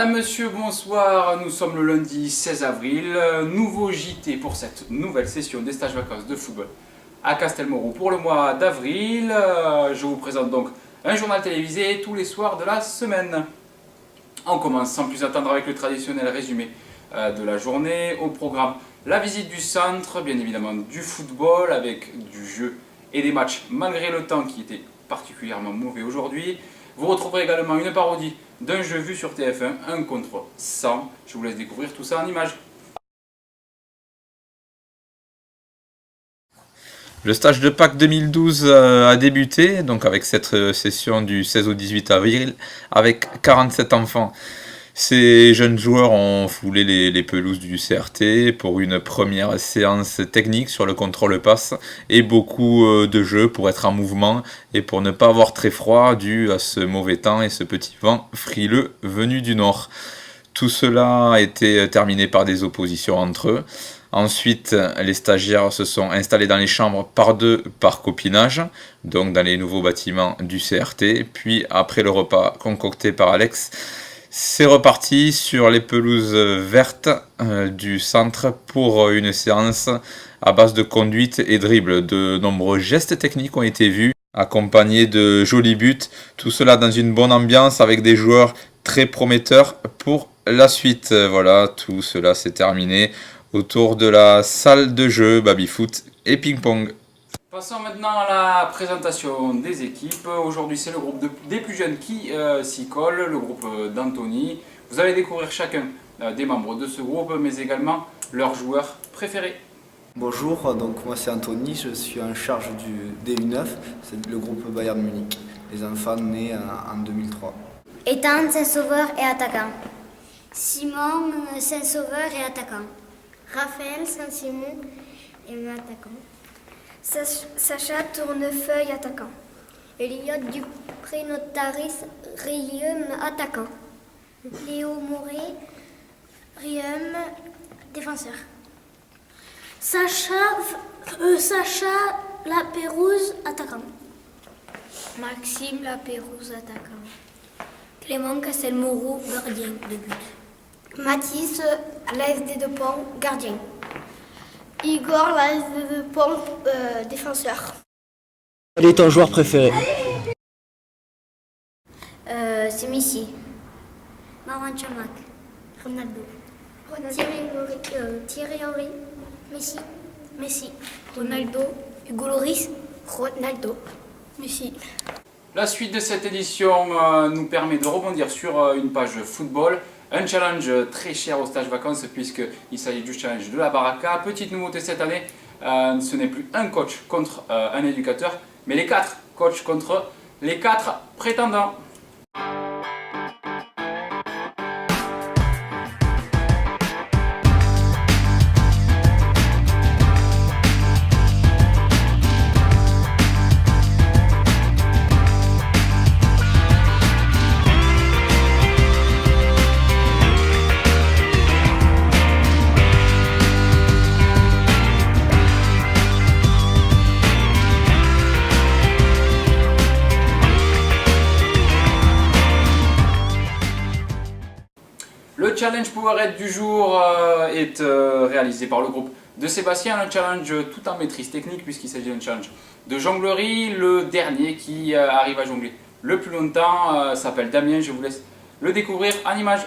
Madame, Monsieur, bonsoir. Nous sommes le lundi 16 avril. Nouveau JT pour cette nouvelle session des stages vacances de football à Castelmoron pour le mois d'avril. Je vous présente donc un journal télévisé tous les soirs de la semaine. On commence sans plus attendre avec le traditionnel résumé de la journée. Au programme, la visite du centre, bien évidemment du football avec du jeu et des matchs malgré le temps qui était particulièrement mauvais aujourd'hui. Vous retrouverez également une parodie d'un jeu vu sur TF1, 1 contre 100. Je vous laisse découvrir tout ça en images. Le stage de Pâques 2012 a débuté, donc avec cette session du 16 au 18 avril, avec 47 enfants. Ces jeunes joueurs ont foulé les pelouses du CRT pour une première séance technique sur le contrôle passe et beaucoup de jeux pour être en mouvement et pour ne pas avoir très froid dû à ce mauvais temps et ce petit vent frileux venu du nord. Tout cela a été terminé par des oppositions entre eux. Ensuite, les stagiaires se sont installés dans les chambres par deux par copinage, donc dans les nouveaux bâtiments du CRT. Puis, après le repas concocté par Alex, c'est reparti sur les pelouses vertes du centre pour une séance à base de conduite et dribble. De nombreux gestes techniques ont été vus, accompagnés de jolis buts. Tout cela dans une bonne ambiance avec des joueurs très prometteurs pour la suite. Voilà, tout cela s'est terminé autour de la salle de jeu, baby-foot et ping-pong. Passons maintenant à la présentation des équipes. Aujourd'hui, c'est le groupe des plus jeunes qui s'y colle, le groupe d'Anthony. Vous allez découvrir chacun des membres de ce groupe, mais également leurs joueurs préférés. Bonjour, donc moi c'est Anthony, je suis en charge du DU9, c'est le groupe Bayern Munich, les enfants nés en 2003. Ethan, Saint-Sauveur et attaquant. Simon, Saint-Sauveur et attaquant. Raphaël, Saint-Simon et attaquant. Sacha Tournefeuille, attaquant. Elliot Dupré-Notaris, Riem, attaquant. Léo Moret, Riem, défenseur. Sacha Lapérouse, attaquant. Maxime Lapérouse, attaquant. Clément Castelmoron, gardien de but. Mathis, l'ASD de Pont, gardien. Igor, l'ASD de Pont, défenseur. Quel est ton joueur préféré? C'est Messi. Marwan Chamak. Ronaldo. Thierry Henry. Messi. Ronaldo. Hugo Lloris. Ronaldo. Messi. La suite de cette édition nous permet de rebondir sur une page football. Un challenge très cher au stage vacances puisqu'il s'agit du challenge de la Baraka. Petite nouveauté cette année, ce n'est plus un coach contre un éducateur, mais les 4 coachs contre les 4 prétendants. Le challenge Powerade du jour est réalisé par le groupe de Sébastien, un challenge tout en maîtrise technique puisqu'il s'agit d'un challenge de jonglerie. Le dernier qui arrive à jongler le plus longtemps s'appelle Damien, je vous laisse le découvrir en images.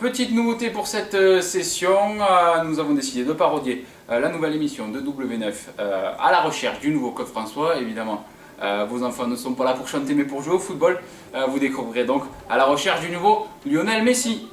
Petite nouveauté pour cette session, nous avons décidé de parodier la nouvelle émission de W9 à la recherche du nouveau Claude François. Évidemment, vos enfants ne sont pas là pour chanter mais pour jouer au football. Vous découvrirez donc à la recherche du nouveau Lionel Messi.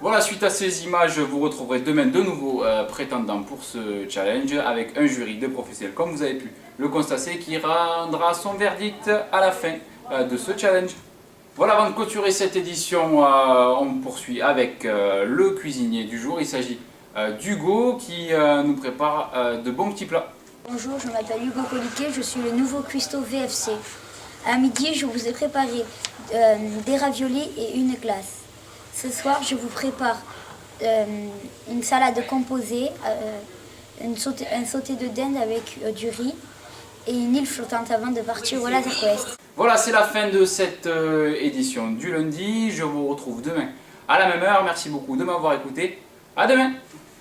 Voilà, suite à ces images, vous retrouverez demain de nouveaux prétendants pour ce challenge avec un jury de professionnels, comme vous avez pu le constater, qui rendra son verdict à la fin de ce challenge. Voilà, avant de clôturer cette édition, on poursuit avec le cuisinier du jour. Il s'agit d'Hugo qui nous prépare de bons petits plats. Bonjour, je m'appelle Hugo Coliquet, je suis le nouveau cuistot VFC. À midi, je vous ai préparé des raviolis et une glace. Ce soir, je vous prépare une salade composée, un sauté de dinde avec du riz et une île flottante avant de partir au Laser Quest. Voilà, c'est la fin de cette édition du lundi. Je vous retrouve demain à la même heure. Merci beaucoup de m'avoir écouté. À demain!